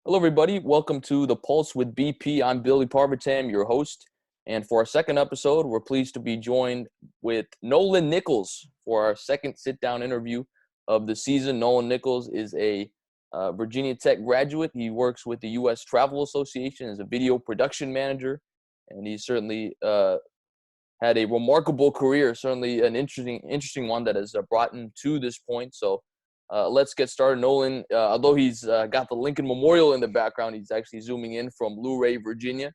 Hello, everybody. Welcome to The Pulse with BP. I'm Billy Parvatam, your host. And for our second episode, we're pleased to be joined with Nolan Nichols for our second sit-down interview of the season. Nolan Nichols is a Virginia Tech graduate. He works with the U.S. Travel Association as a video production manager, and he's certainly had a remarkable career, certainly an interesting one that has brought him to this point. So let's get started. Nolan, although he's got the Lincoln Memorial in the background, he's actually zooming in from Luray, Virginia.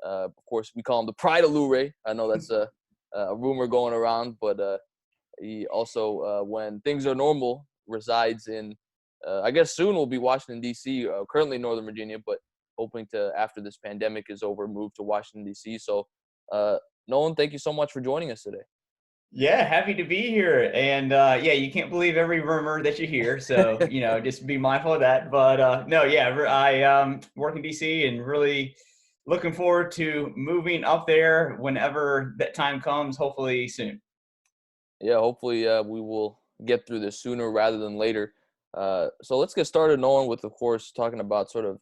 Of course, we call him the Pride of Luray. I know that's a rumor going around, but he also, when things are normal, resides in, I guess soon will be Washington, D.C., currently Northern Virginia, but hoping to, after this pandemic is over, move to Washington, D.C. So, Nolan, thank you so much for joining us today. Yeah, happy to be here. And yeah, you can't believe every rumor that you hear. So, just be mindful of that. But no, yeah, I work in DC and really looking forward to moving up there whenever that time comes, hopefully soon. Yeah, hopefully we will get through this sooner rather than later. So let's get started, Nolan, with, of course, talking about sort of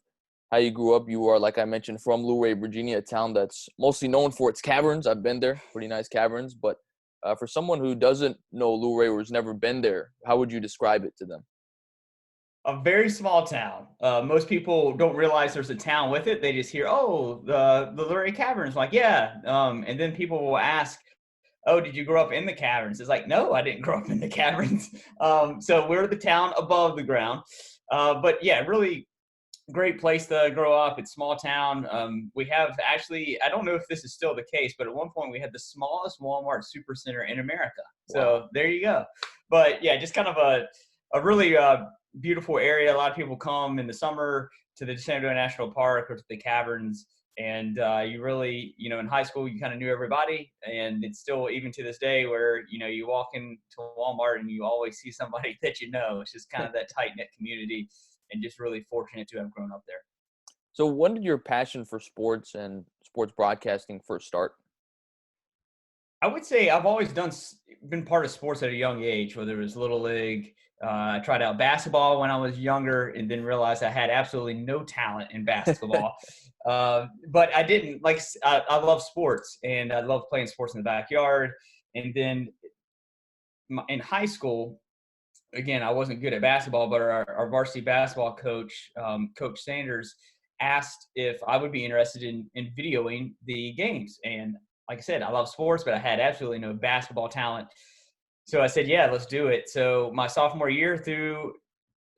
how you grew up. You are, like I mentioned, from Luray, Virginia, a town that's mostly known for its caverns. I've been there, pretty nice caverns. But for someone who doesn't know Luray or has never been there, how would you describe it to them? A very small town. Most people don't realize there's a town with it. They just hear, oh, the Luray Caverns. Like, yeah. And then people will ask, oh, did you grow up in the caverns? It's like, no, I didn't grow up in the caverns. So we're the town above the ground. But yeah, really great place to grow up. It's small town. We have actually, I don't know if this is still the case, but at one point we had the smallest Walmart supercenter in America. Wow. So there you go. But yeah, just kind of a really beautiful area. A lot of people come in the summer to the Yosemite National Park or to the caverns. And you really, in high school, you kind of knew everybody. And it's still, even to this day, where, you walk into Walmart and you always see somebody that you know. It's just kind of that tight-knit community, and just really fortunate to have grown up there. So when did your passion for sports and sports broadcasting first start? I would say I've always been part of sports at a young age, whether it was Little League. I tried out basketball when I was younger and then realized I had absolutely no talent in basketball. But I didn't I love sports, and I love playing sports in the backyard. And then in high school, again, I wasn't good at basketball, but our varsity basketball coach, Coach Sanders, asked if I would be interested in videoing the games. And like I said, I love sports, but I had absolutely no basketball talent. So I said, yeah, let's do it. So my sophomore year through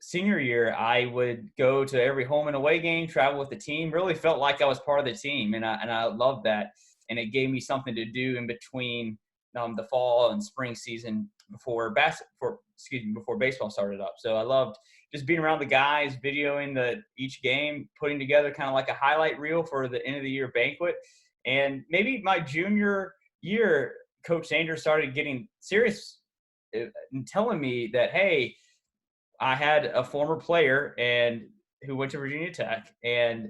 senior year, I would go to every home and away game, travel with the team, really felt like I was part of the team. And I loved that. And it gave me something to do in between the fall and spring season before baseball started up. So I loved just being around the guys, videoing each game, putting together kind of like a highlight reel for the end of the year banquet. And maybe my junior year, Coach Sanders started getting serious and telling me that, hey, I had a former player who went to Virginia Tech, and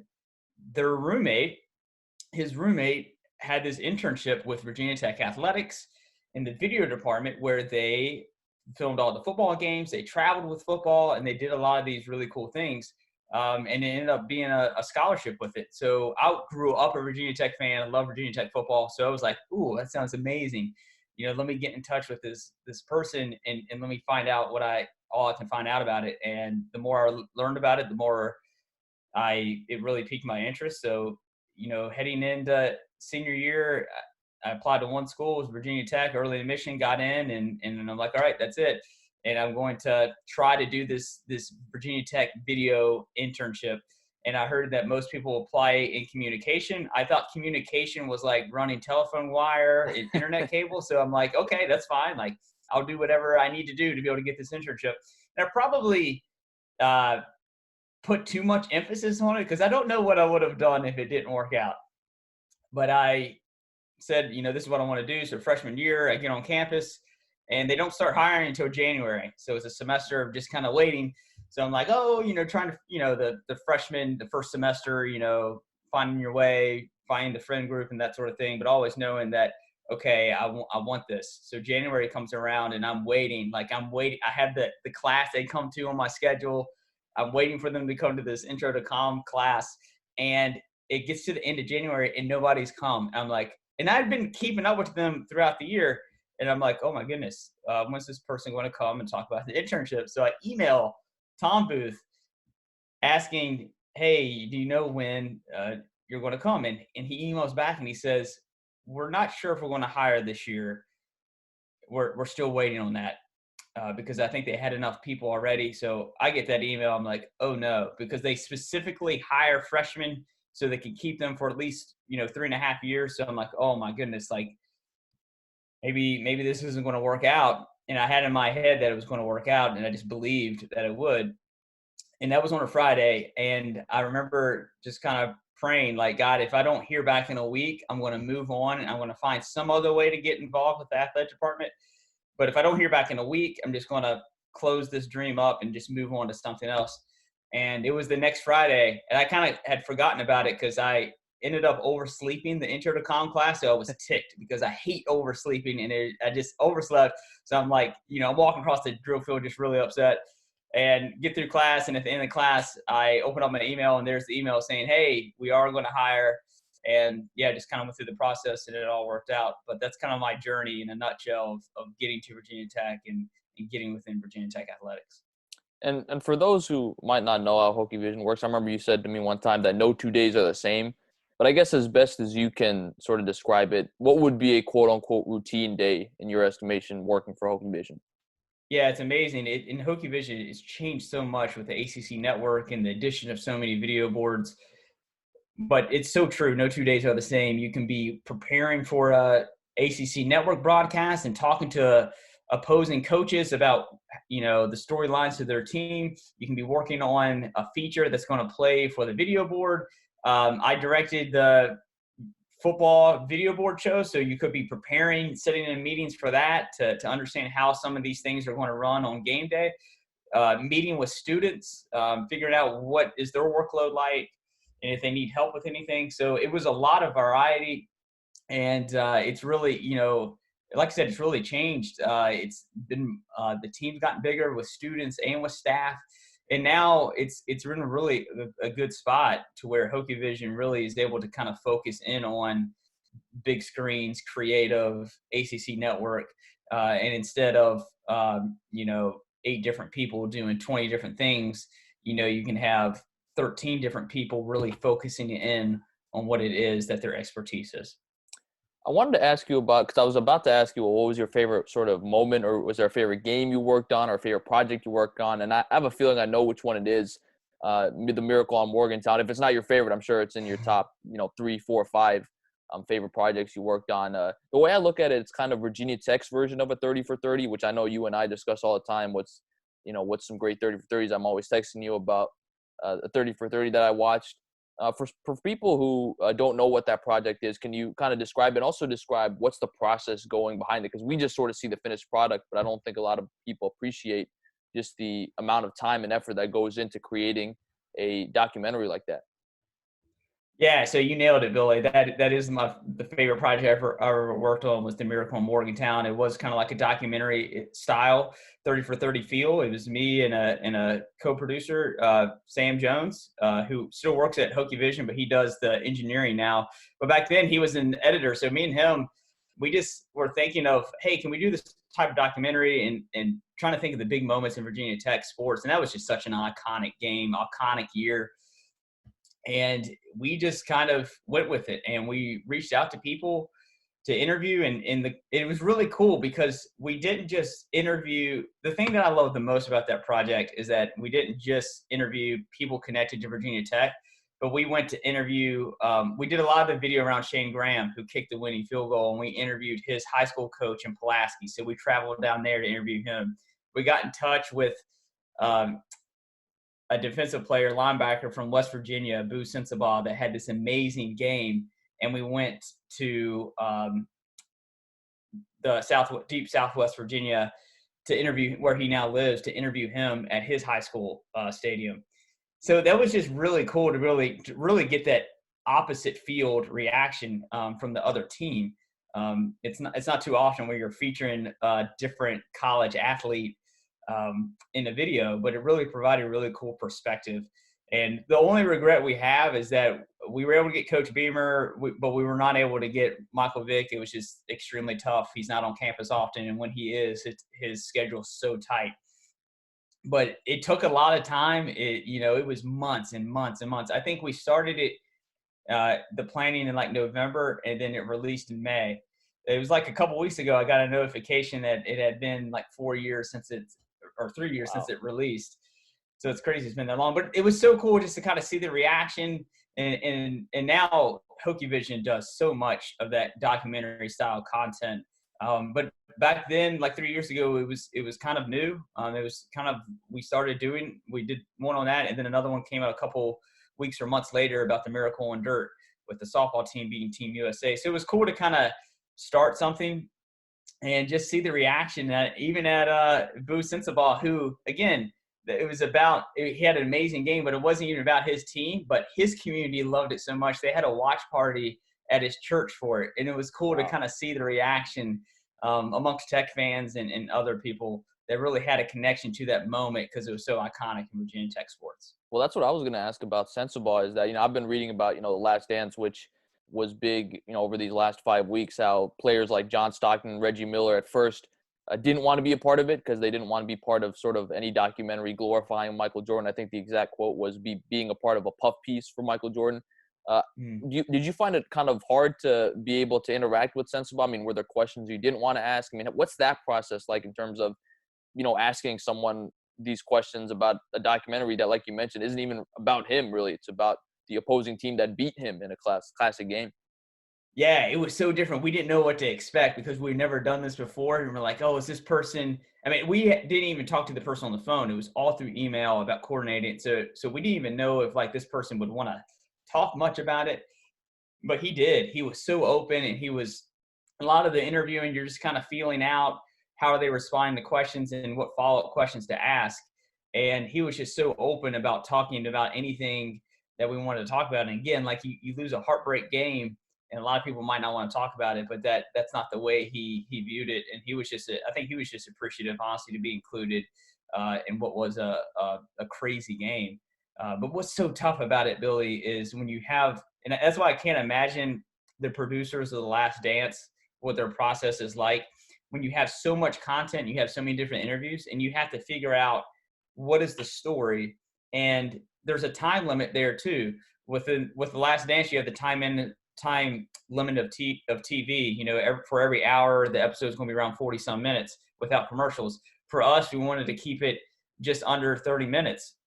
his roommate had this internship with Virginia Tech Athletics in the video department, where they filmed all the football games. They traveled with football, and they did a lot of these really cool things. And it ended up being a scholarship with it. So I grew up a Virginia Tech fan. I love Virginia Tech football. So I was like, ooh, that sounds amazing. Let me get in touch with this person and let me find out all I can find out about it. And the more I learned about it, the more it really piqued my interest. So, heading into senior year, I applied to one school, was Virginia Tech, early admission, got in, and I'm like, all right, that's it. And I'm going to try to do this Virginia Tech video internship. And I heard that most people apply in communication. I thought communication was like running telephone wire and internet cable. So I'm like, okay, that's fine. Like, I'll do whatever I need to do to be able to get this internship. And I probably put too much emphasis on it, because I don't know what I would have done if it didn't work out. But I said, this is what I want to do. So freshman year, I get on campus, and they don't start hiring until January. So it's a semester of just kind of waiting. So I'm like, trying to, the freshman, the first semester, finding your way, finding the friend group and that sort of thing, but always knowing that, okay, I want this. So January comes around and I'm waiting. I have the class they come to on my schedule. I'm waiting for them to come to this intro to comm class, and it gets to the end of January and nobody's come. I'm like, and I've been keeping up with them throughout the year, and I'm like, oh my goodness, when's this person going to come and talk about the internship? So I email Tom Booth asking, hey, do you know when you're going to come? And he emails back and he says, we're not sure if we're going to hire this year. We're still waiting on that. Because I think they had enough people already. So I get that email. I'm like, oh no, because they specifically hire freshmen so they can keep them for at least, 3.5 years. So I'm like, oh my goodness, like maybe this isn't going to work out. And I had in my head that it was going to work out, and I just believed that it would. And that was on a Friday. And I remember just kind of praying, like, God, if I don't hear back in a week, I'm going to move on and I'm going to find some other way to get involved with the athletic department. But if I don't hear back in a week, I'm just going to close this dream up and just move on to something else. And it was the next Friday, and I kind of had forgotten about it because I ended up oversleeping the intro to comm class. So I was ticked because I hate oversleeping, and I just overslept. So I'm like, I'm walking across the drill field just really upset, and get through class. And at the end of the class, I open up my email, and there's the email saying, hey, we are going to hire. And yeah, just kind of went through the process and it all worked out. But that's kind of my journey in a nutshell of getting to Virginia Tech and getting within Virginia Tech athletics. And for those who might not know how HokieVision works, I remember you said to me one time that no 2 days are the same. But I guess as best as you can sort of describe it, what would be a quote-unquote routine day in your estimation working for HokieVision? Yeah, it's amazing. In HokieVision, it's changed so much with the ACC network and the addition of so many video boards. But it's so true. No 2 days are the same. You can be preparing for a ACC network broadcast and talking to opposing coaches about, the storylines to their team. You can be working on a feature that's going to play for the video board. I directed the football video board show, so you could be preparing, sitting in meetings for that to understand how some of these things are going to run on game day. Meeting with students, figuring out what is their workload like, and if they need help with anything. So it was a lot of variety, and it's really, like I said, it's really changed. It's been the team's gotten bigger with students and with staff, and now it's in really a good spot to where HokieVision really is able to kind of focus in on big screens, creative ACC network, and instead of 8 different people doing 20 different things, you can have 13 different people really focusing in on what it is that their expertise is. I wanted to ask you about, because I was about to ask you, well, what was your favorite sort of moment, or was there a favorite game you worked on or a favorite project you worked on? And I have a feeling I know which one it is, the Miracle on Morgantown. If it's not your favorite, I'm sure it's in your top, 3, 4, 5 favorite projects you worked on. The way I look at it, it's kind of Virginia Tech's version of a 30 for 30, which I know you and I discuss all the time. What's some great 30 for 30s? I'm always texting you about a 30 for 30 that I watched. For people who don't know what that project is, can you kind of describe it? Also describe what's the process going behind it? Because we just sort of see the finished product, but I don't think a lot of people appreciate just the amount of time and effort that goes into creating a documentary like that. Yeah, so you nailed it, Billy. That is the favorite project I ever worked on was the Miracle in Morgantown. It was kind of like a documentary style, 30 for 30 feel. It was me and a co-producer, Sam Jones, who still works at HokieVision, but he does the engineering now. But back then he was an editor, so me and him, we just were thinking of, hey, can we do this type of documentary and trying to think of the big moments in Virginia Tech sports. And that was just such an iconic game, iconic year. And we just kind of went with it, and we reached out to people to interview. And it was really cool because we didn't just interview. The thing that I love the most about that project is that we didn't just interview people connected to Virginia Tech, but we went to interview. We did a lot of the video around Shane Graham, who kicked the winning field goal, and we interviewed his high school coach in Pulaski. So we traveled down there to interview him. We got in touch with a defensive player, linebacker from West Virginia, Boo Sensabaugh, that had this amazing game. And we went to the deep Southwest Virginia to interview where he now lives, to interview him at his high school stadium. So that was just really cool to really get that opposite field reaction from the other team. It's not too often where you're featuring a different college athlete in the video, but it really provided a really cool perspective. And the only regret we have is that we were able to get Coach Beamer, but we were not able to get Michael Vick. It was just extremely tough. He's not on campus often, and when he is, his schedule's so tight. But it took a lot of time. It was months and months and months. I think we started it, the planning in like November, and then it released in May. It was like a couple weeks ago, I got a notification that it had been like 4 years since or 3 years since it released. So it's crazy it's been that long. But it was so cool just to kind of see the reaction. And now HokieVision does so much of that documentary style content. But back then, like 3 years ago, it was kind of new. We did one on that, and then another one came out a couple weeks or months later about the Miracle on Dirt with the softball team beating Team USA. So it was cool to kind of start something and just see the reaction that even at Boo Sensabaugh, who, again, he had an amazing game, but it wasn't even about his team, but his community loved it so much. They had a watch party at his church for it. And it was cool to kind of see the reaction amongst Tech fans and other people that really had a connection to that moment because it was so iconic in Virginia Tech sports. Well, that's what I was going to ask about Sensabaugh is that, I've been reading about, The Last Dance, which was big, over these last 5 weeks, how players like John Stockton and Reggie Miller at first didn't want to be a part of it because they didn't want to be part of sort of any documentary glorifying Michael Jordan. I think the exact quote was being a part of a puff piece for Michael Jordan. Did you find it kind of hard to be able to interact with Sensabaugh? I mean, were there questions you didn't want to ask? I mean, what's that process like in terms of, asking someone these questions about a documentary that, like you mentioned, isn't even about him really? It's about the opposing team that beat him in a classic game. Yeah, it was so different. We didn't know what to expect because we'd never done this before. And we're like, oh, is this person – I mean, we didn't even talk to the person on the phone. It was all through email about coordinating. So we didn't even know if, like, this person would want to talk much about it. But he did. He was so open, and he was – a lot of the interviewing, you're just kind of feeling out how are they responding to questions and what follow-up questions to ask. And he was just so open about talking about anything that we wanted to talk about. And, again, like you lose a heartbreak game, and a lot of people might not want to talk about it, but that's not the way he viewed it. And he was I think he was just appreciative, honestly, to be included in what was a crazy game. But what's so tough about it, Billy, is when you have, and that's why I can't imagine the producers of The Last Dance, what their process is like. When you have so much content, you have so many different interviews, and you have to figure out what is the story. And there's a time limit there too. With The Last Dance, you have the time limit of TV. For every hour, the episode is going to be around 40-some minutes without commercials. For us, we wanted to keep it just under 30 minutes.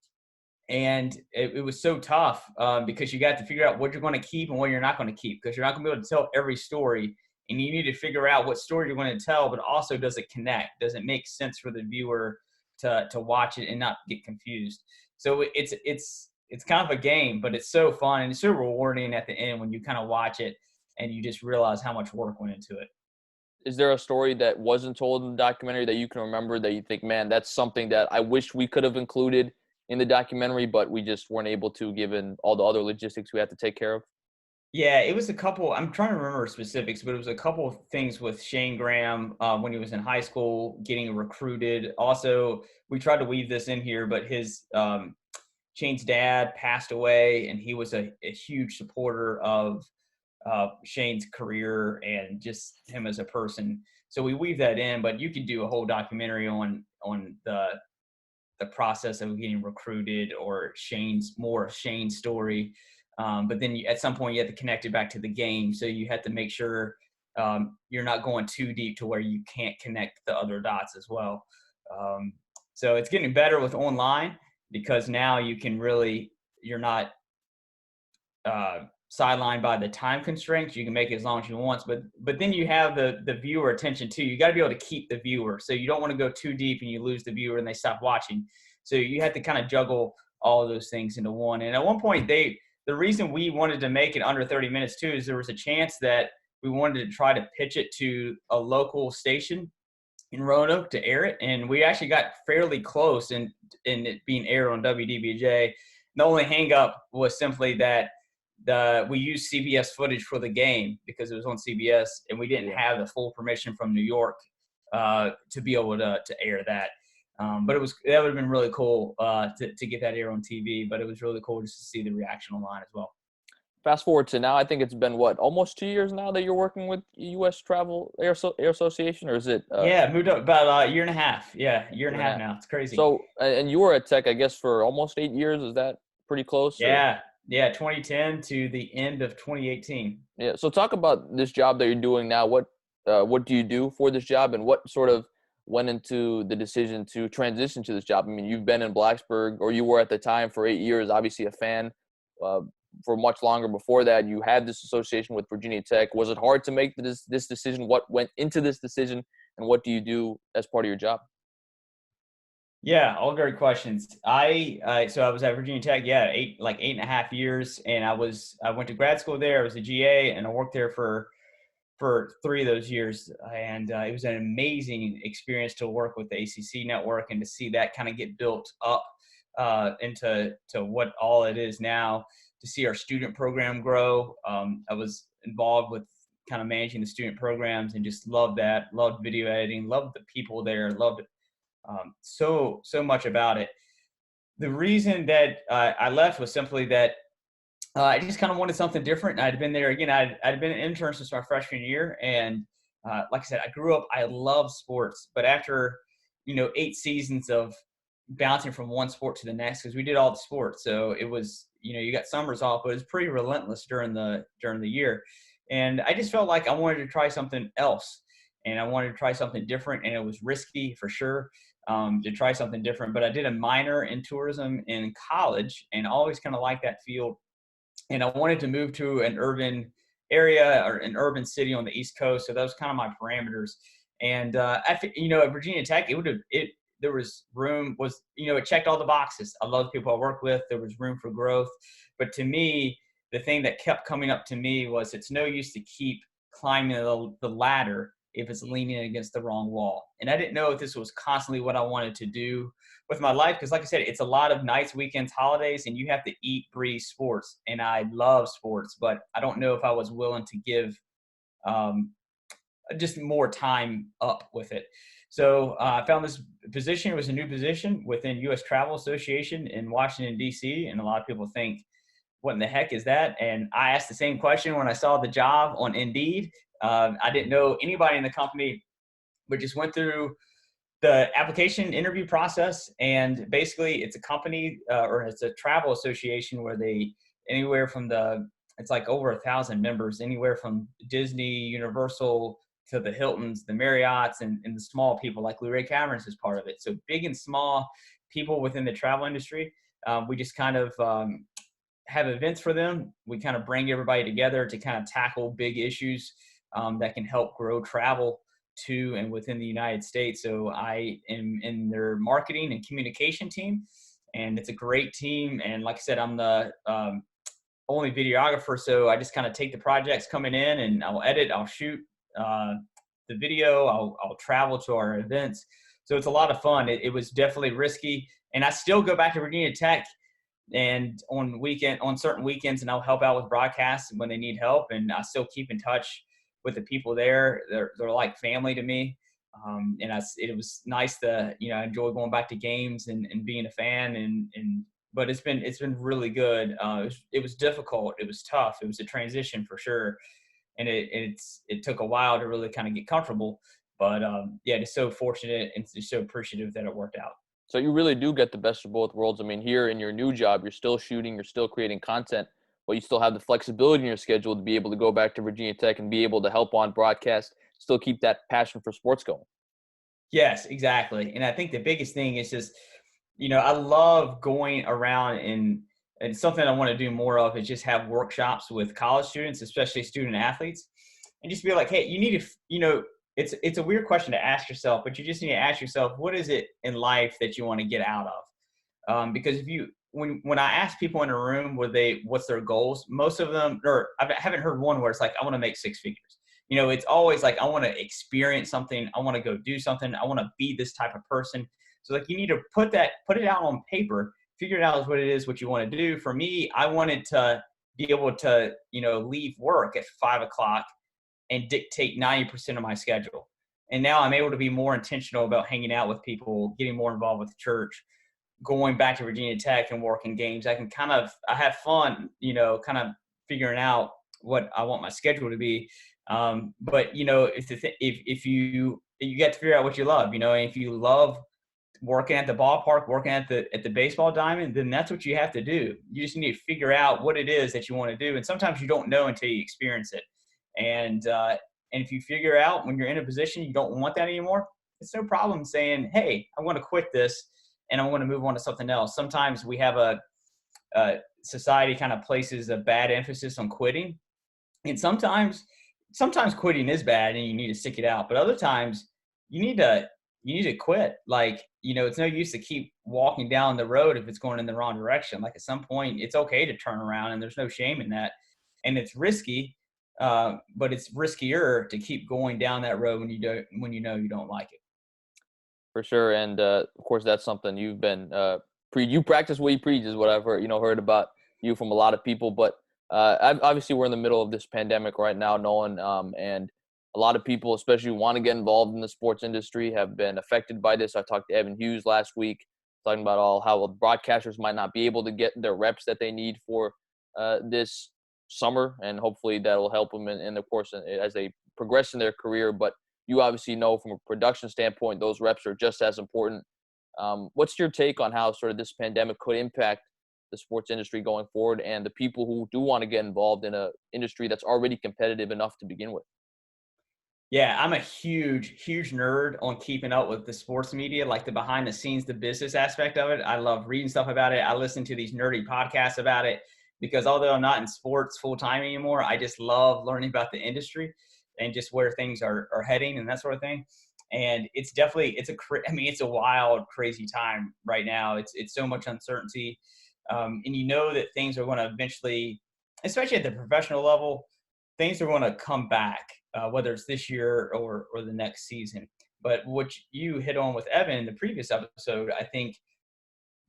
And it was so tough because you got to figure out what you're going to keep and what you're not going to keep, because you're not going to be able to tell every story. And you need to figure out what story you're going to tell, but also, does it connect? Does it make sense for the viewer to watch it and not get confused? So it's kind of a game, but it's so fun and it's so rewarding at the end when you kind of watch it and you just realize how much work went into it. Is there a story that wasn't told in the documentary that you can remember that you think, man, that's something that I wish we could have included in the documentary, but we just weren't able to given all the other logistics we had to take care of? Yeah, it was a couple. I'm trying to remember specifics, but it was a couple of things with Shane Graham when he was in high school, getting recruited. Also, we tried to weave this in here, but his Shane's dad passed away, and he was a huge supporter of Shane's career and just him as a person. So we weave that in, but you could do a whole documentary on the process of getting recruited or Shane's story. But then at some point you have to connect it back to the game. So you have to make sure you're not going too deep to where you can't connect the other dots as well. So it's getting better with online because now you can you're not sidelined by the time constraints. You can make it as long as you want, but then you have the viewer attention too. You got to be able to keep the viewer. So you don't want to go too deep and you lose the viewer and they stop watching. So you have to kind of juggle all of those things into one. And at one point the reason we wanted to make it under 30 minutes too is there was a chance that we wanted to try to pitch it to a local station in Roanoke to air it. And we actually got fairly close in it being aired on WDBJ. The only hang up was simply that we used CBS footage for the game because it was on CBS, and we didn't have the full permission from New York to be able to air that. But that would have been really cool to get that air on TV. But it was really cool just to see the reaction online as well. Fast forward to now, I think it's been almost 2 years now that you're working with U.S. Travel Air Association, or is it? Yeah, moved up about a year and a half. Yeah, year and a Year and a half half. now. It's crazy. So, and you were at Tech, I guess, for almost 8 years. Is that pretty close? Or? Yeah, 2010 to the end of 2018. Yeah. So talk about this job that you're doing now. What do you do for this job, and what sort of went into the decision to transition to this job? I mean, you've been in Blacksburg, or you were at the time, for 8 years, obviously a fan. For much longer before that, you had this association with Virginia Tech. Was it hard to make this decision? What went into this decision, and what do you do as part of your job? Yeah, all great questions. So I was at Virginia Tech, yeah, 8.5 years, and I went to grad school there. I was a GA, and I worked there for 3 of those years, and it was an amazing experience to work with the ACC network and to see that kind of get built up into what all it is now. To see our student program grow, I was involved with kind of managing the student programs and just loved that. Loved video editing. Loved the people there. Loved so much about it. The reason that I left was simply that I just kind of wanted something different. I'd been there again. I'd been an intern since my freshman year, and like I said, I grew up. I love sports, but after 8 seasons of bouncing from one sport to the next, because we did all the sports, so it was you got summers off, but it was pretty relentless during the year, and I just felt like I wanted to try something else, and I wanted to try something different, and it was risky for sure. To try something different, but I did a minor in tourism in college, and always kind of liked that field. And I wanted to move to an urban area or an urban city on the East Coast. So that was kind of my parameters. And at Virginia Tech, there was room, it checked all the boxes. I love the people I work with. There was room for growth. But to me, the thing that kept coming up to me was it's no use to keep climbing the ladder if it's leaning against the wrong wall. And I didn't know if this was constantly what I wanted to do with my life, because like I said, it's a lot of nights, weekends, holidays, and you have to eat, breathe sports. And I love sports, but I don't know if I was willing to give just more time up with it. So I found this position. It was a new position within U.S. Travel Association in Washington, D.C., and a lot of people think, what in the heck is that? And I asked the same question when I saw the job on Indeed. I didn't know anybody in the company, but just went through the application interview process. And basically it's a company or it's a travel association where it's like over 1,000 members, anywhere from Disney, Universal, to the Hiltons, the Marriotts, and the small people like Lou Ray Cameron's is part of it. So big and small people within the travel industry. We just kind of have events for them. We kind of bring everybody together to kind of tackle big issues that can help grow travel to and within the United States. So I am in their marketing and communication team, and it's a great team. And like I said, I'm the only videographer, so I just kind of take the projects coming in, and I'll edit, I'll shoot the video, I'll travel to our events. So it's a lot of fun. It was definitely risky, and I still go back to Virginia Tech and on certain weekends, and I'll help out with broadcasts when they need help, and I still keep in touch with the people there. They're like family to me. And it was nice to, I enjoy going back to games and being a fan, but it's been really good. It was difficult. It was tough. It was a transition for sure. And it took a while to really kind of get comfortable, but yeah, just so fortunate and just so appreciative that it worked out. So you really do get the best of both worlds. I mean, here in your new job, you're still shooting, you're still creating content, but you still have the flexibility in your schedule to be able to go back to Virginia Tech and be able to help on broadcast, still keep that passion for sports going. Yes, exactly. And I think the biggest thing is just, I love going around and something I want to do more of is just have workshops with college students, especially student athletes, and just be like, hey, you need to, it's a weird question to ask yourself, but you just need to ask yourself, what is it in life that you want to get out of? Because when I ask people in a room what's their goals, most of them, or I haven't heard one where it's like, I want to make 6 figures. It's always like, I want to experience something. I want to go do something. I want to be this type of person. So like, you need to put it out on paper, figure it out what you want to do. For me, I wanted to be able to, leave work at 5 o'clock and dictate 90% of my schedule. And now I'm able to be more intentional about hanging out with people, getting more involved with the church, going back to Virginia Tech and working games. I have fun, kind of figuring out what I want my schedule to be. But if you get to figure out what you love, and if you love working at the ballpark, working at the baseball diamond, then that's what you have to do. You just need to figure out what it is that you want to do. And sometimes you don't know until you experience it. And if you figure out when you're in a position you don't want that anymore, it's no problem saying, hey, I want to quit this and I want to move on to something else. Sometimes we have a society kind of places a bad emphasis on quitting. And sometimes quitting is bad and you need to stick it out. But other times you need to quit. Like, it's no use to keep walking down the road if it's going in the wrong direction. Like, at some point it's okay to turn around, and there's no shame in that. And it's risky, but it's riskier to keep going down that road when you know you don't like it. For sure. And of course, that's something you've been you practice what you preach is what I've heard about you from a lot of people. But obviously we're in the middle of this pandemic right now, Nolan, and a lot of people, especially who want to get involved in the sports industry, have been affected by this. I talked to Evan Hughes last week, talking about how broadcasters might not be able to get their reps that they need for this summer, and hopefully that will help them in the course as they progress in their career. But you obviously know from a production standpoint, those reps are just as important. What's your take on how sort of this pandemic could impact the sports industry going forward and the people who do want to get involved in an industry that's already competitive enough to begin with? Yeah, I'm a huge nerd on keeping up with the sports media, like the behind the scenes, the business aspect of it. I love reading stuff about it. I listen to these nerdy podcasts about it because although I'm not in sports full time anymore, I just love learning about the industry and just where things are heading and that sort of thing. And it's a wild, crazy time right now. It's so much uncertainty. And that things are going to eventually, especially at the professional level, things are going to come back, whether it's this year or the next season. But what you hit on with Evan in the previous episode, I think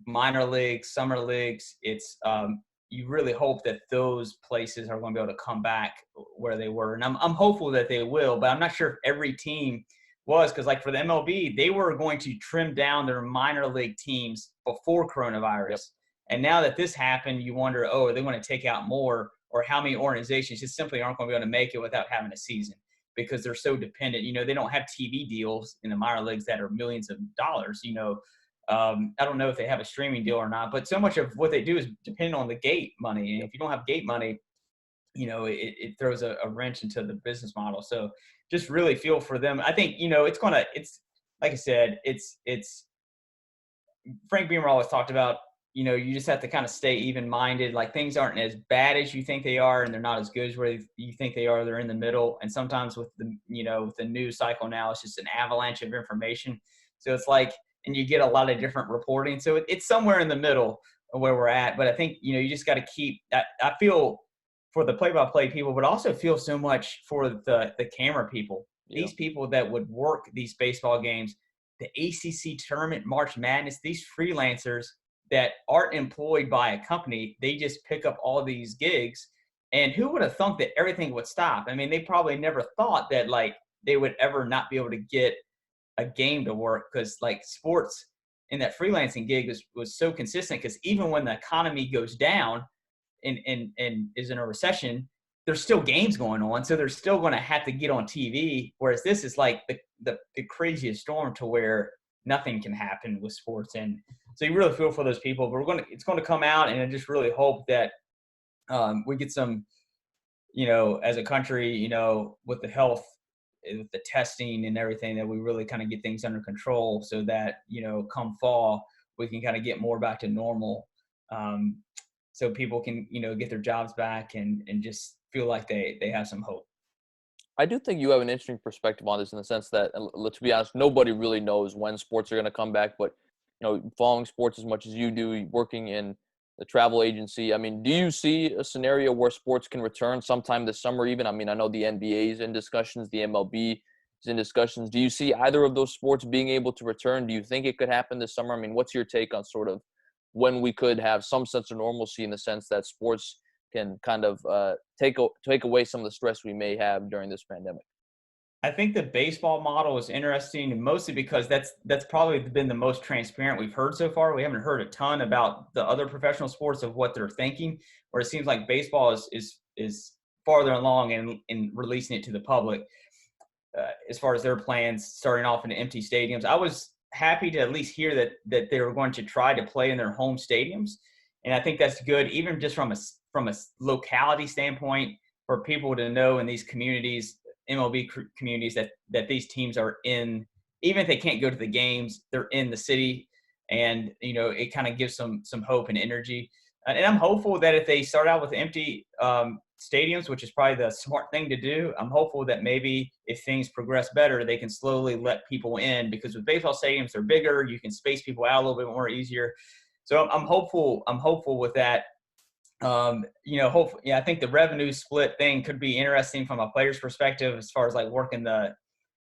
minor leagues, summer leagues, it's you really hope that those places are going to be able to come back where they were. And I'm hopeful that they will, but I'm not sure if every team was, because like for the MLB, they were going to trim down their minor league teams before coronavirus. Yep. And now that this happened, you wonder, are they going to take out more, or how many organizations just simply aren't going to be able to make it without having a season because they're so dependent. They don't have TV deals in the minor leagues that are millions of dollars. I don't know if they have a streaming deal or not, but so much of what they do is dependent on the gate money. And if you don't have gate money, it throws a wrench into the business model. So just really feel for them. I think, it's like I said, it's Frank Beamer always talked about, you just have to kind of stay even-minded. Like, things aren't as bad as you think they are, and they're not as good as where you think they are. They're in the middle. And sometimes with with the news cycle now, it's just an avalanche of information. So it's like, and you get a lot of different reporting. So it's somewhere in the middle of where we're at. But I think, you just got to keep that. I feel for the play-by-play people, but also feel so much for the camera people. Yeah. These people that would work these baseball games, the ACC tournament, March Madness, these freelancers that aren't employed by a company, they just pick up all these gigs. And who would have thought that everything would stop? I mean, they probably never thought that like they would ever not be able to get a game to work, because like sports in that freelancing gig was so consistent, because even when the economy goes down and is in a recession, there's still games going on. So they're still going to have to get on TV. Whereas this is like the craziest storm to where nothing can happen with sports. And so you really feel for those people, but it's going to come out. And I just really hope that we get some, as a country, with the health, with the testing and everything, that we really kind of get things under control so that, come fall, we can kind of get more back to normal. So people can, get their jobs back and just feel like they have some hope. I do think you have an interesting perspective on this, in the sense that, let's be honest, nobody really knows when sports are going to come back. But, following sports as much as you do, working in the travel agency, I mean, do you see a scenario where sports can return sometime this summer even? I mean, I know the NBA is in discussions, the MLB is in discussions. Do you see either of those sports being able to return? Do you think it could happen this summer? I mean, what's your take on sort of when we could have some sense of normalcy, in the sense that sports can kind of take away some of the stress we may have during this pandemic? I think the baseball model is interesting, and mostly because that's probably been the most transparent we've heard so far. We haven't heard a ton about the other professional sports of what they're thinking, where it seems like baseball is farther along in releasing it to the public as far as their plans, starting off in empty stadiums. I was happy to at least hear that they were going to try to play in their home stadiums, and I think that's good, even just from a locality standpoint, for people to know in these communities, MLB communities, that these teams are in, even if they can't go to the games, they're in the city, and it kind of gives some hope and energy. And I'm hopeful that if they start out with empty stadiums, which is probably the smart thing to do, I'm hopeful that maybe if things progress better, they can slowly let people in, because with baseball stadiums, they're bigger, you can space people out a little bit more easier. So I'm hopeful. I'm hopeful with that. Hopefully, yeah, I think the revenue split thing could be interesting from a player's perspective as far as like working the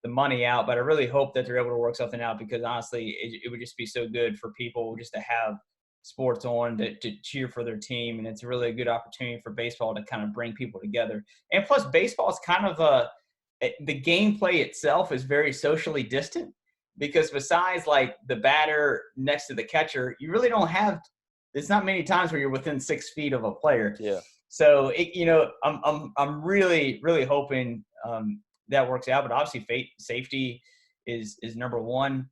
money out. But I really hope that they're able to work something out, because honestly, it would just be so good for people just to have sports on to cheer for their team. And it's really a good opportunity for baseball to kind of bring people together. And plus, baseball is kind of the gameplay itself is very socially distant, because besides like the batter next to the catcher, you really don't have – there's not many times where you're within 6 feet of a player. Yeah. So I'm really, really hoping that works out. But obviously, safety is number one.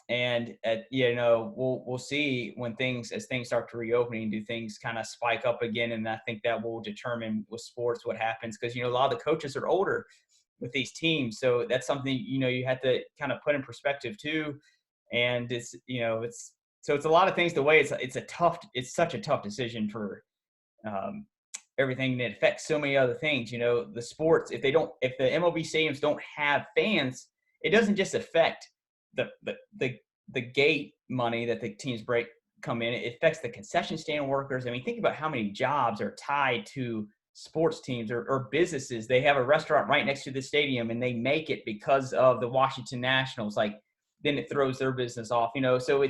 We'll see as things start to reopening, do things kind of spike up again, and I think that will determine with sports what happens, because a lot of the coaches are older with these teams, so that's something you have to kind of put in perspective too, and it's a lot of things. The way it's such a tough decision for everything that affects so many other things. The sports, if the MLB stadiums don't have fans, it doesn't just affect the gate money that the teams come in. It affects the concession stand workers. I mean, think about how many jobs are tied to sports teams or businesses. They have a restaurant right next to the stadium, and they make it because of the Washington Nationals. Like, then it throws their business off. So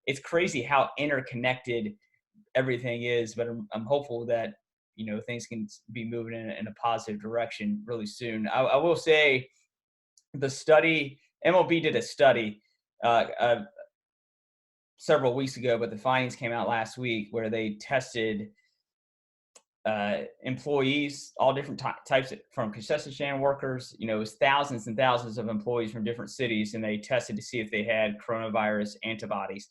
it's crazy how interconnected everything is. But I'm hopeful that things can be moving in a positive direction really soon. I will say the study, MLB did a study several weeks ago, but the findings came out last week, where they tested employees, all different types from concession stand workers. It was thousands and thousands of employees from different cities, and they tested to see if they had coronavirus antibodies.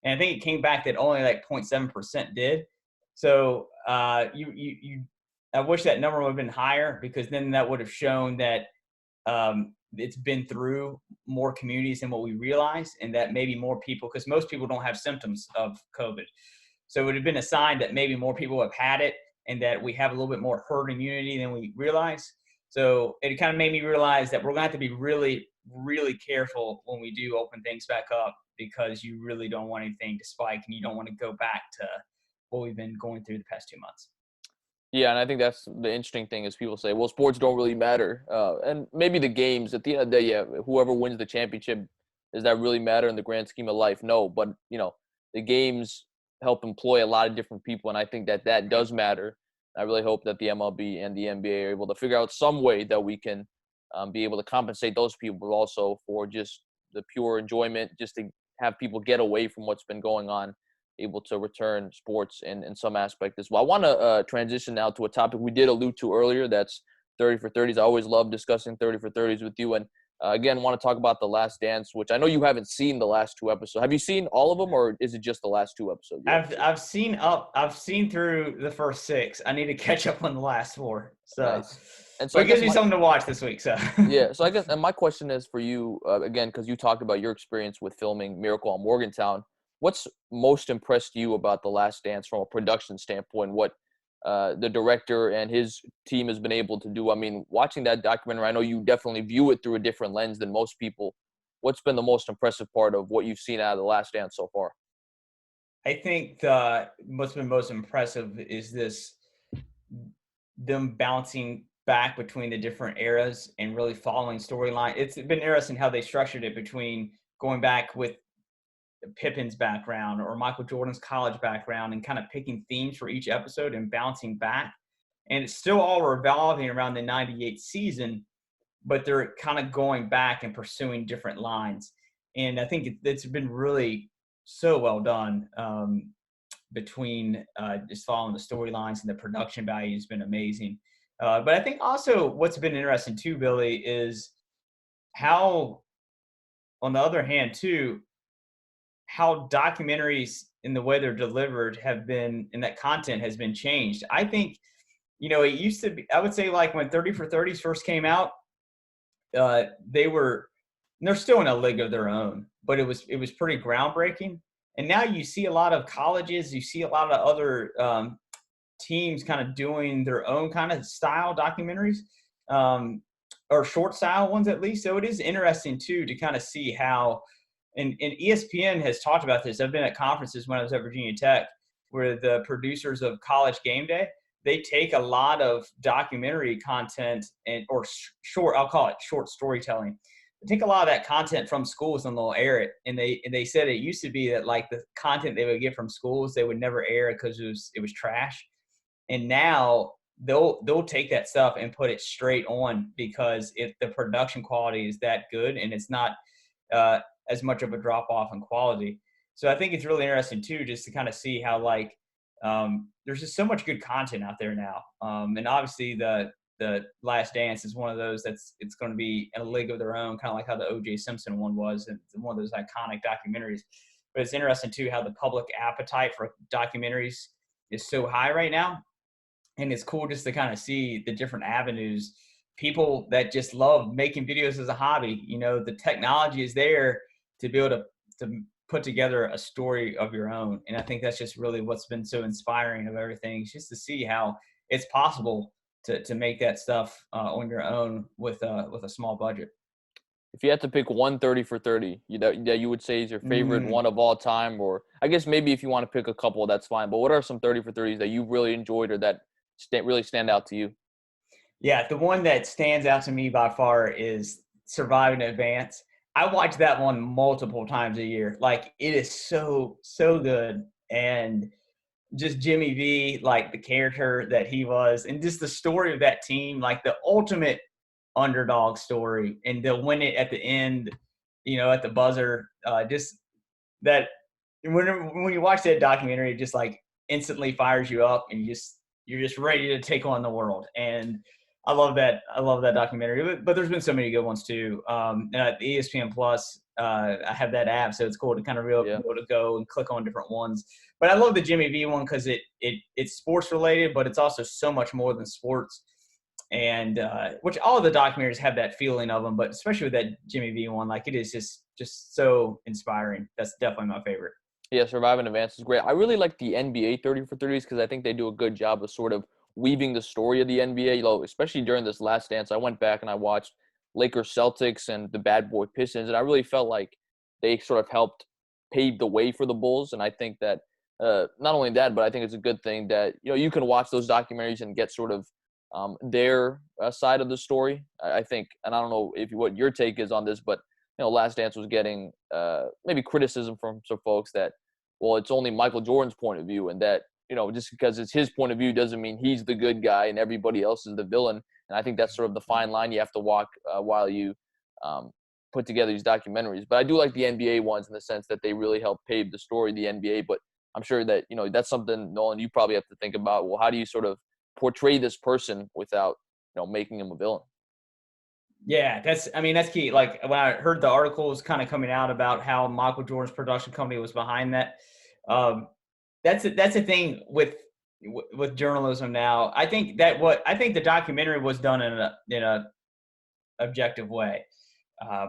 And I think it came back that only like 0.7% did. So I wish that number would have been higher, because then that would have shown that it's been through more communities than what we realize, and that maybe more people, because most people don't have symptoms of COVID. So it would have been a sign that maybe more people have had it, and that we have a little bit more herd immunity than we realize. So it kind of made me realize that we're going to have to be really, really careful when we do open things back up, because you really don't want anything to spike, and you don't want to go back to what we've been going through the past 2 months. Yeah, and I think that's the interesting thing is people say, well, sports don't really matter. And maybe the games, at the end of the day, yeah, whoever wins the championship, does that really matter in the grand scheme of life? No, but, the games help employ a lot of different people, and I think that does matter. I really hope that the MLB and the NBA are able to figure out some way that we can be able to compensate those people, but also for just the pure enjoyment, just to have people get away from what's been going on, able to return sports in some aspect as well. I want to transition now to a topic we did allude to earlier. That's 30 for 30s. I always love discussing 30 for 30s with you. And again, want to talk about The Last Dance, which I know you haven't seen the last 2 episodes. Have you seen all of them, or is it just the last 2 episodes? I've seen through the first 6. I need to catch up on the last 4. So, nice. And so it gives me something to watch this week. So yeah. So I guess, and my question is for you again, because you talked about your experience with filming Miracle on Morgantown. What's most impressed you about The Last Dance from a production standpoint? What the director and his team has been able to do? I mean, watching that documentary, I know you definitely view it through a different lens than most people. What's been the most impressive part of what you've seen out of The Last Dance so far? I think what's been most impressive is them bouncing back between the different eras and really following storyline. It's been interesting how they structured it, between going back with Pippen's background or Michael Jordan's college background, and kind of picking themes for each episode and bouncing back. And it's still all revolving around the 98 season, but they're kind of going back and pursuing different lines. And I think it's been really so well done, between just following the storylines, and the production value has been amazing. But I think also what's been interesting too, Billy, is how, on the other hand too, how documentaries in the way they're delivered have been, and that content has been changed. I think, it used to be, I would say, like when 30 for 30s first came out, they were, and they're still in a league of their own, but it was pretty groundbreaking. And now you see a lot of colleges, you see a lot of other teams kind of doing their own kind of style documentaries, or short style ones at least. So it is interesting too to kind of see how, and ESPN has talked about this. I've been at conferences when I was at Virginia Tech where the producers of College Game Day, they take a lot of documentary content or short, I'll call it short storytelling. They take a lot of that content from schools and they'll air it. And they said it used to be that like the content they would get from schools, they would never air it because it was trash. And now they'll take that stuff and put it straight on because the production quality is that good, and it's not as much of a drop off in quality. So I think it's really interesting too, just to kind of see how there's just so much good content out there now. And obviously the Last Dance is one of those it's going to be in a league of their own, kind of like how the O.J. Simpson one was, and one of those iconic documentaries. But it's interesting too how the public appetite for documentaries is so high right now. And it's cool just to kind of see the different avenues, people that just love making videos as a hobby. The technology is there to be able to put together a story of your own. And I think that's just really what's been so inspiring of everything, is just to see how it's possible to make that stuff on your own with a small budget. If you had to pick one 30 for 30 that you would say is your favorite one of all time, or I guess maybe if you want to pick a couple, that's fine. But what are some 30 for 30s that you really enjoyed or that really stand out to you? Yeah, the one that stands out to me by far is Survive in Advance. I watch that one multiple times a year. Like, it is so good. And just Jimmy V, like the character that he was, and just the story of that team, like the ultimate underdog story, and they'll win it at the end, at the buzzer. Just that when you watch that documentary, it just like instantly fires you up, and you're just ready to take on the world. And I love that documentary. But there's been so many good ones too. The ESPN Plus, I have that app, so it's cool to kind of be able to go and click on different ones. But I love the Jimmy V one because it's sports related, but it's also so much more than sports. And which all of the documentaries have that feeling of them, but especially with that Jimmy V one, like it is just so inspiring. That's definitely my favorite. Yeah, Survive in Advance is great. I really like the NBA 30 for 30s because I think they do a good job of sort of weaving the story of the NBA, especially during this Last Dance. I went back and I watched Lakers Celtics and the Bad Boy Pistons, and I really felt like they sort of helped pave the way for the Bulls. And I think that not only that, but I think it's a good thing that you can watch those documentaries and get sort of their side of the story. I think, and I don't know what your take is on this, but Last Dance was getting maybe criticism from some folks that, well, it's only Michael Jordan's point of view, and that just because it's his point of view doesn't mean he's the good guy and everybody else is the villain. And I think that's sort of the fine line you have to walk while you put together these documentaries. But I do like the NBA ones in the sense that they really help pave the story of the NBA. But I'm sure that that's something, Nolan, you probably have to think about. Well, how do you sort of portray this person without making him a villain? Yeah, that's key. Like when I heard the articles kind of coming out about how Michael Jordan's production company was behind that, that's a thing with journalism now. I think the documentary was done in a objective way,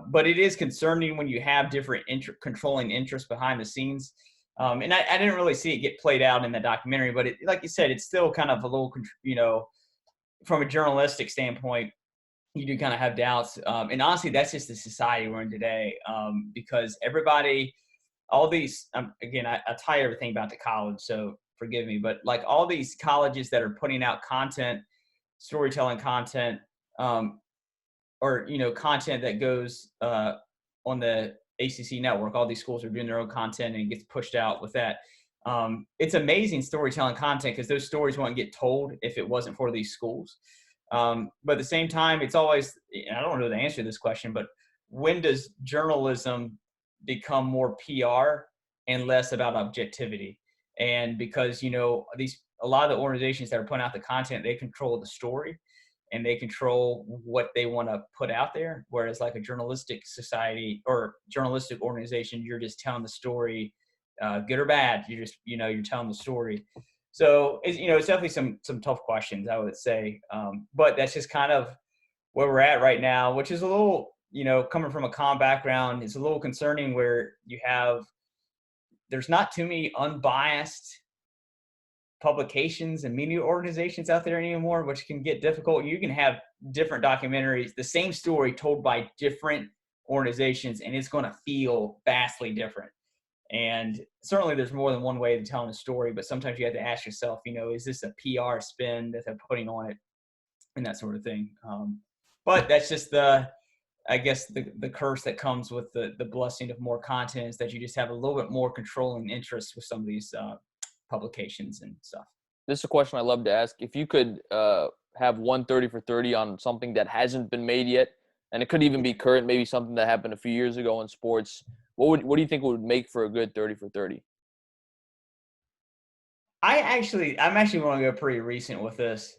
but it is concerning when you have different controlling interests behind the scenes. And I didn't really see it get played out in the documentary, but like you said, it's still kind of a little, from a journalistic standpoint, you do kind of have doubts. And honestly, that's just the society we're in today, because everybody, all these, again, I tie everything back to college, so forgive me, but like all these colleges that are putting out content, storytelling content, or, content that goes on the ACC network, all these schools are doing their own content and it gets pushed out with that. It's amazing storytelling content because those stories won't get told if it wasn't for these schools. But at the same time, it's always, and I don't know the answer to this question, but when does journalism become more PR and less about objectivity? And because, a lot of the organizations that are putting out the content, they control the story and they control what they want to put out there. Whereas like a journalistic society or journalistic organization, you're just telling the story, good or bad. You're telling the story. So it's definitely some tough questions, I would say. But that's just kind of where we're at right now, which is a little, coming from a comm background, it's a little concerning where there's not too many unbiased publications and media organizations out there anymore, which can get difficult. You can have different documentaries, the same story told by different organizations, and it's going to feel vastly different. And certainly there's more than one way to tell a story, but sometimes you have to ask yourself, is this a PR spin that they're putting on it and that sort of thing. But that's just the curse that comes with the blessing of more content, is that you just have a little bit more controlling interest with some of these publications and stuff. This is a question I love to ask. If you could have 130 for 30 on something that hasn't been made yet, and it could even be current, maybe something that happened a few years ago in sports, what do you think would make for a good 30 for 30? I'm actually going to go pretty recent with this.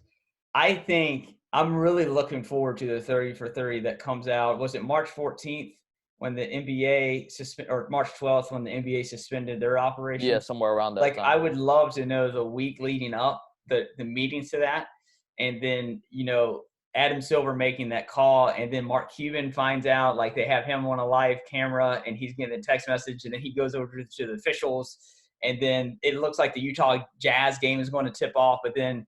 I think I'm really looking forward to the 30 for 30 that comes out. Was it March 14th when the NBA or March 12th when the NBA suspended their operation? Yeah, somewhere around that time. I would love to know the week leading up, the meetings to that, and then Adam Silver making that call, and then Mark Cuban finds out, like, they have him on a live camera and he's getting a text message, and then he goes over to the officials, and then it looks like the Utah Jazz game is going to tip off, but then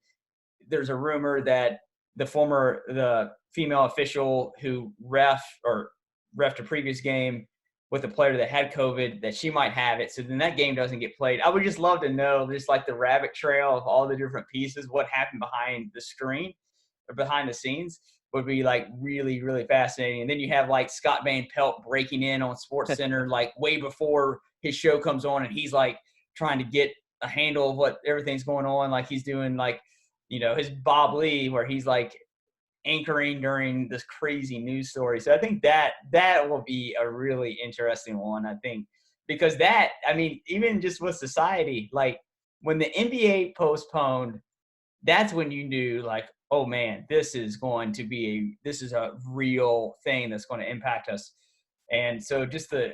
there's a rumor that the female official who refed a previous game with a player that had COVID, that she might have it. So then that game doesn't get played. I would just love to know, just like the rabbit trail of all the different pieces, what happened behind the screen or behind the scenes would be like really, really fascinating. And then you have like Scott Van Pelt breaking in on Sports Center, like way before his show comes on, and he's like trying to get a handle of what everything's going on. Like he's doing like, his Bob Lee, where he's like anchoring during this crazy news story. So I think that will be a really interesting one, I think, because even just with society, like when the NBA postponed, that's when you knew, like, oh man, this is a real thing that's going to impact us. And so just to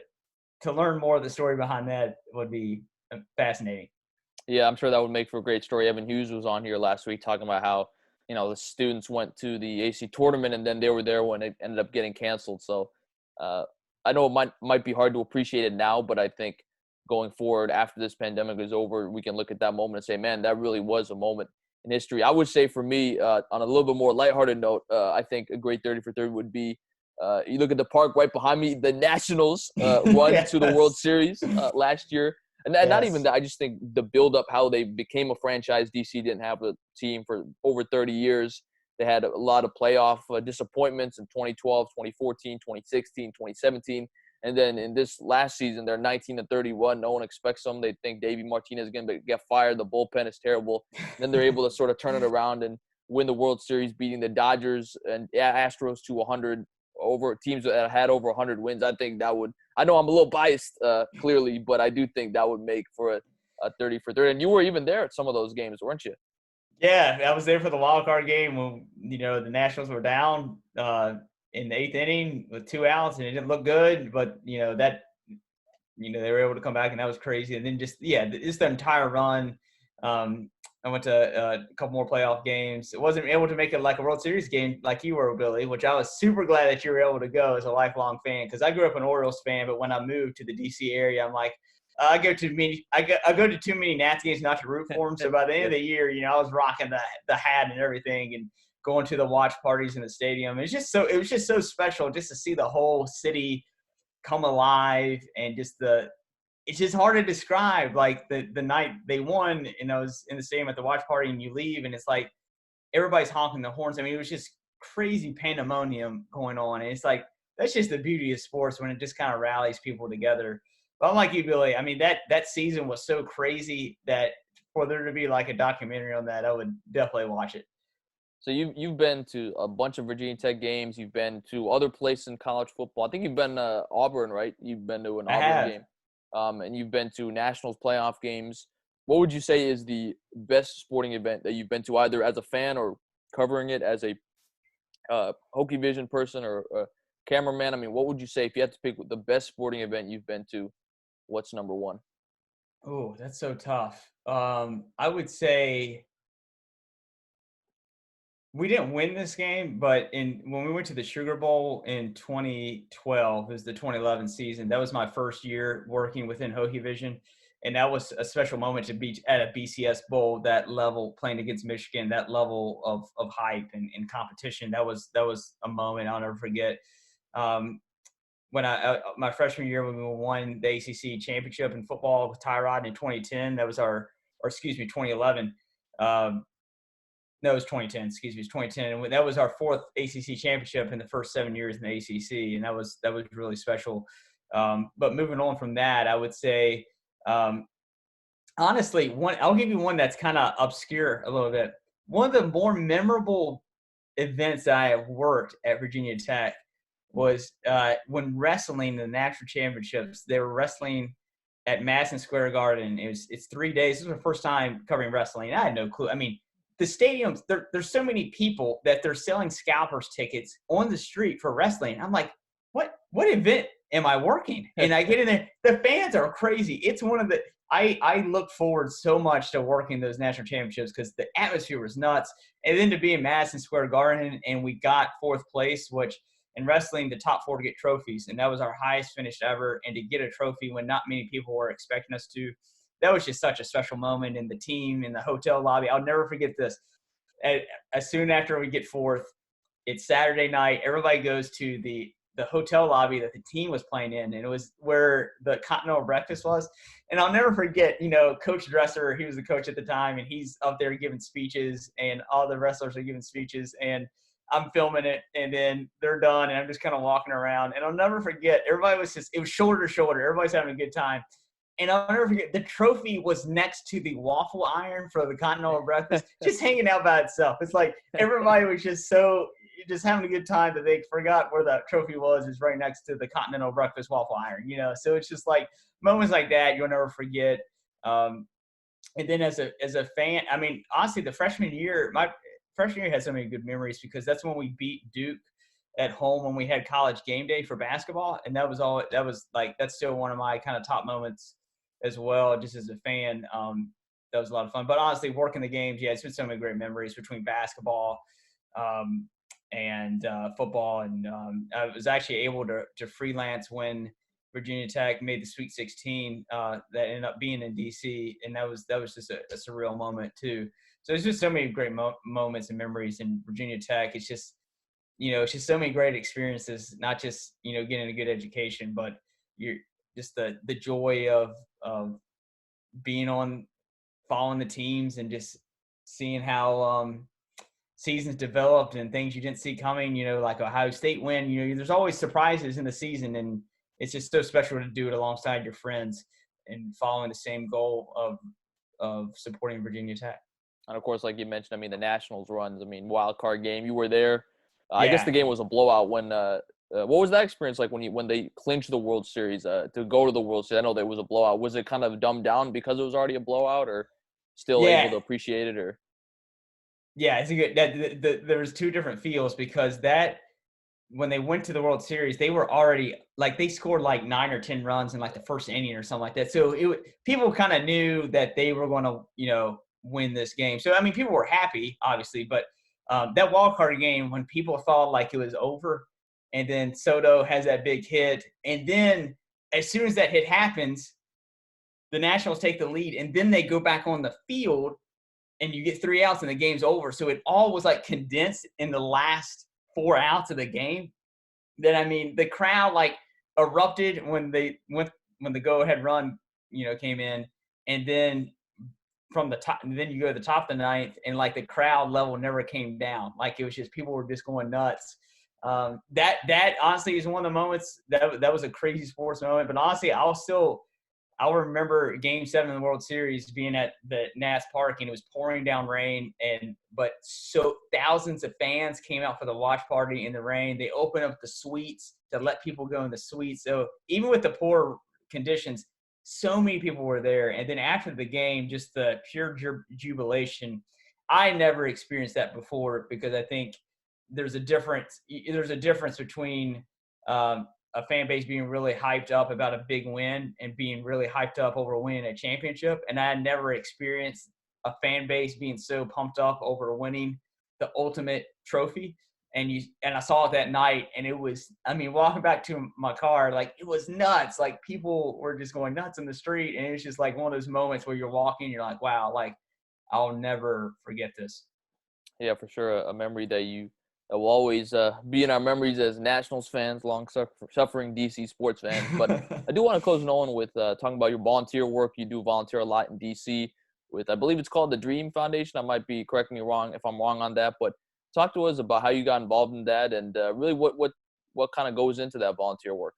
learn more of the story behind that would be fascinating. Yeah, I'm sure that would make for a great story. Evan Hughes was on here last week talking about how, the students went to the AC tournament and then they were there when it ended up getting canceled. So I know it might be hard to appreciate it now, but I think going forward after this pandemic is over, we can look at that moment and say, man, that really was a moment in history. I would say for me, on a little bit more lighthearted note, I think a great 30 for 30 would be, you look at the park right behind me, the Nationals run Yes. to the World Series last year. And not even that. I just think the build-up, how they became a franchise. DC didn't have a team for over 30 years. They had a lot of playoff disappointments in 2012, 2014, 2016, 2017. And then in this last season, they're 19-31. No one expects them. They think Davey Martinez is going to get fired. The bullpen is terrible. And then they're able to sort of turn it around and win the World Series, beating the Dodgers and Astros to 100 over teams that had over 100 wins. I think that would – I know I'm a little biased, clearly, but I do think that would make for a 30 for 30. And you were even there at some of those games, weren't you? Yeah, I was there for the wild card game when, the Nationals were down in the 8th inning with 2 outs, and it didn't look good. But, they were able to come back, and that was crazy. And then just the entire run. I went to a couple more playoff games. It wasn't able to make it like a World Series game like you were, Billy, which I was super glad that you were able to go as a lifelong fan, because I grew up an Orioles fan, but when I moved to the D.C. area, I'm like, I go to too many Nats games not to root for them. So by the end of the year, I was rocking the hat and everything and going to the watch parties in the stadium. It was just so special just to see the whole city come alive, and it's just hard to describe. Like the night they won, and I was in the stadium at the watch party, and you leave, and it's like everybody's honking the horns. I mean, it was just crazy pandemonium going on, and it's like that's just the beauty of sports, when it just kind of rallies people together. But I'm like you, Billy. I mean, that season was so crazy that for there to be like a documentary on that, I would definitely watch it. So you've been to a bunch of Virginia Tech games. You've been to other places in college football. I think you've been to Auburn, right? You've been to an I Auburn have. game, and you've been to Nationals playoff games. What would you say is the best sporting event that you've been to, either as a fan or covering it as a HokieVision person or a cameraman? I mean, what would you say if you had to pick the best sporting event you've been to? What's number one? Oh, that's so tough. I would say we didn't win this game, but when we went to the Sugar Bowl in 2012, it was the 2011 season. That was my first year working within HokieVision, and that was a special moment to be at a BCS Bowl, that level, playing against Michigan, that level of hype and competition. That was a moment I'll never forget. Um, when my freshman year, when we won the ACC championship in football with Tyrod in 2010, that was or excuse me, 2011. No, it was 2010. Excuse me, it was 2010, and that was our fourth ACC championship in the first 7 years in the ACC, and that was really special. But moving on from that, I would say, honestly, I'll give you one that's kind of obscure a little bit. One of the more memorable events that I have worked at Virginia Tech was when wrestling the national championships. They were wrestling at Madison Square Garden. It's 3 days. This was my first time covering wrestling. I had no clue. I mean, the stadiums, there's so many people that they're selling scalpers tickets on the street for wrestling. I'm like, what event am I working? And I get in there. The fans are crazy. It's one of the I look forward so much to working those national championships because the atmosphere was nuts. And then to be in Madison Square Garden, and we got fourth place, which in wrestling, the top four to get trophies, and that was our highest finish ever. And to get a trophy when not many people were expecting us to, that was just such a special moment. In the team, in the hotel lobby, I'll never forget this. As soon after we get fourth, it's Saturday night. Everybody goes to the hotel lobby that the team was playing in, and it was where the Continental Breakfast was. And I'll never forget, Coach Dresser, he was the coach at the time, and he's up there giving speeches, and all the wrestlers are giving speeches, and I'm filming it, and then they're done, and I'm just kind of walking around. And I'll never forget, it was shoulder to shoulder. Everybody's having a good time. And I'll never forget, the trophy was next to the waffle iron for the Continental Breakfast, just hanging out by itself. It's like everybody was just having a good time that they forgot where the trophy was. Is right next to the Continental Breakfast waffle iron, So it's just like moments like that you'll never forget. And then as a fan, I mean, honestly, my freshman year had so many good memories because that's when we beat Duke at home when we had college game day for basketball. And that's still one of my kind of top moments as well, just as a fan. That was a lot of fun. But honestly, working the games, it's been so many great memories between basketball and football. And I was actually able to freelance when Virginia Tech made the Sweet 16 that ended up being in DC, and that was just a surreal moment too. So there's just so many great moments and memories in Virginia Tech. It's just so many great experiences, not just getting a good education, but you're just the joy of being following the teams and just seeing how seasons developed and things you didn't see coming, like Ohio State win. There's always surprises in the season, and it's just so special to do it alongside your friends and following the same goal of supporting Virginia Tech. And of course, like you mentioned, I mean, the Nationals runs, I mean, wild card game. You were there. I Yeah. guess the game was a blowout. When what was that experience like when they clinched the World Series to go to the World Series? I know there was a blowout. Was it kind of dumbed down because it was already a blowout, or still able to appreciate it? Or yeah, it's a good. There was two different feels because when they went to the World Series, they were already they scored 9 or 10 runs in the first inning or something like that. So people kind of knew that they were going to win this game. So I mean, people were happy, obviously, but that wild card game, when people thought it was over, and then Soto has that big hit, and then as soon as that hit happens, the Nationals take the lead, and then they go back on the field, and you get 3 outs, and the game's over. So it all was condensed in the last 4 outs of the game. Then I mean, the crowd erupted when the go-ahead run came in, and then from the top, and then you go to the top of the ninth, and the crowd level never came down. It was just people were just going nuts. That honestly is one of the moments that was a crazy sports moment. But honestly, I'll remember Game 7 of the World Series being at the Nats Park, and it was pouring down rain, but so thousands of fans came out for the watch party in the rain. They opened up the suites to let people go in the suites. So even with the poor conditions, so many people were there. And then after the game, just the pure jubilation. I never experienced that before, because I think there's a difference. There's a difference between a fan base being really hyped up about a big win and being really hyped up over winning a championship. And I never experienced a fan base being so pumped up over winning the ultimate trophy. And I saw it that night, and it was, I mean, walking back to my car, like, it was nuts. Like, people were just going nuts in the street. And it's just like one of those moments where you're walking, you're like, wow, like, I'll never forget this. Yeah, for sure. A memory that will always be in our memories as Nationals fans, long-suffering DC sports fans. But I do want to close, Nolan, with talking about your volunteer work. You do volunteer a lot in DC with, I believe it's called the Dream Foundation. I might be correcting me wrong if I'm wrong on that. But talk to us about how you got involved in that, and really what kind of goes into that volunteer work.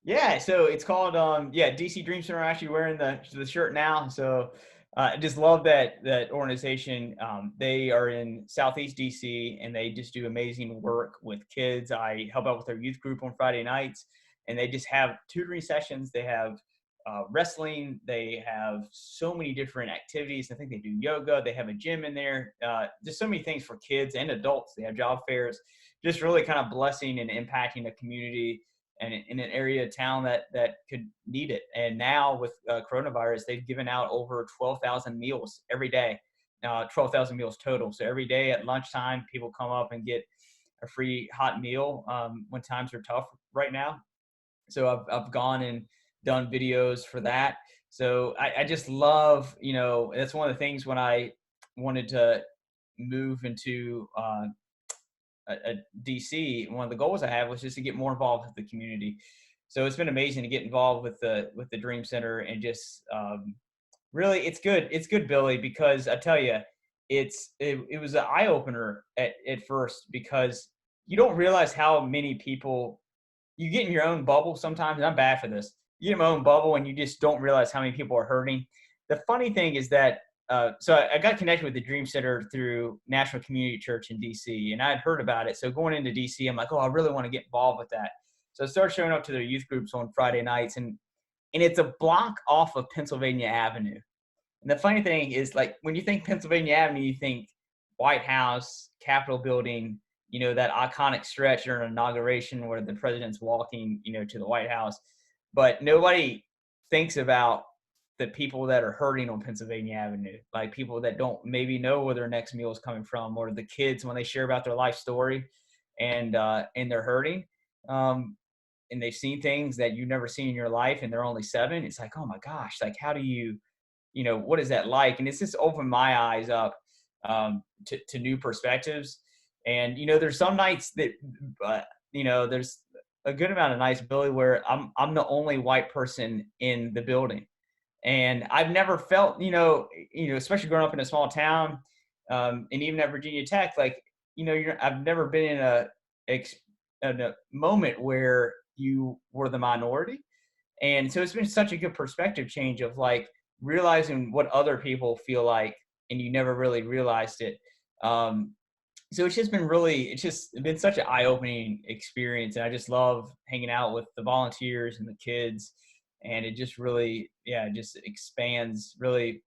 Yeah, so it's called DC Dream Center. I'm actually wearing the shirt now. So I just love that organization. They are in Southeast DC, and they just do amazing work with kids. I help out with their youth group on Friday nights, and they just have tutoring sessions. They have wrestling. They have so many different activities. I think they do yoga. They have a gym in there. Just so many things for kids and adults. They have job fairs. Just really kind of blessing and impacting the community and in an area of town that could need it. And now with coronavirus, they've given out over 12,000 meals every day, 12,000 meals total. So every day at lunchtime, people come up and get a free hot meal when times are tough right now. So I've gone and done videos for that. So I just love, that's one of the things when I wanted to move into DC, one of the goals I have was just to get more involved with the community. So it's been amazing to get involved with the Dream Center, and just really, it's good. It's good, Billy, because I tell you, it was an eye opener at first, because you don't realize how many people you get in your own bubble sometimes. And I'm bad for this. You get in my own bubble, and you just don't realize how many people are hurting. The funny thing is that so I got connected with the Dream Center through National Community Church in DC, and I had heard about it. So going into DC, I'm like, oh, I really want to get involved with that. So I started showing up to their youth groups on Friday nights, and it's a block off of Pennsylvania Avenue. And the funny thing is, like, when you think Pennsylvania Avenue, you think White House, Capitol Building, that iconic stretch during inauguration where the president's walking, to the White House. But nobody thinks about the people that are hurting on Pennsylvania Avenue, like people that don't maybe know where their next meal is coming from, or the kids when they share about their life story and they're hurting. And they've seen things that you've never seen in your life, and they're only 7. It's like, oh my gosh, like, how do you, what is that like? And it's just opened my eyes up to new perspectives. And, there's some nights that, there's a good amount of nights, Billy, where I'm the only white person in the building. And I've never felt, especially growing up in a small town, and even at Virginia Tech, like, I've never been in a moment where you were the minority. And so it's been such a good perspective change of, like, realizing what other people feel like, and you never really realized it. So it's just been such an eye-opening experience. And I just love hanging out with the volunteers and the kids. And it just really, just expands really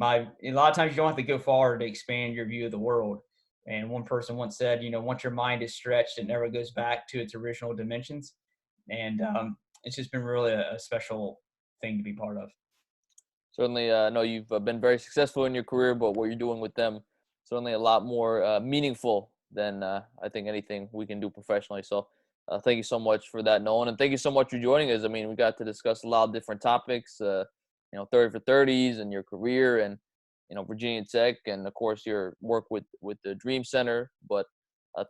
a lot of times you don't have to go far to expand your view of the world. And one person once said, once your mind is stretched, it never goes back to its original dimensions. And it's just been really a special thing to be part of. Certainly, I know you've been very successful in your career, but what you're doing with them, certainly a lot more meaningful than I think anything we can do professionally. So thank you so much for that, Nolan. And thank you so much for joining us. I mean, we got to discuss a lot of different topics, 30 for 30s and your career, and, Virginia Tech, and of course your work with the Dream Center. But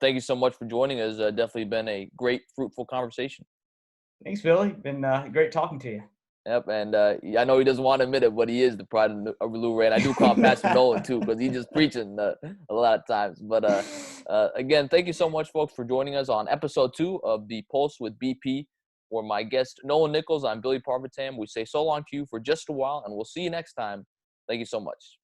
thank you so much for joining us. Definitely been a great, fruitful conversation. Thanks, Billy. Been great talking to you. Yep, and I know he doesn't want to admit it, but he is the pride of Lou Ray. And I do call him Pastor Nolan too, because he's just preaching a lot of times. But again, thank you so much, folks, for joining us on episode 2 of the Pulse with BP. For my guest, Nolan Nichols, I'm Billy Parvatam. We say so long to you for just a while, and we'll see you next time. Thank you so much.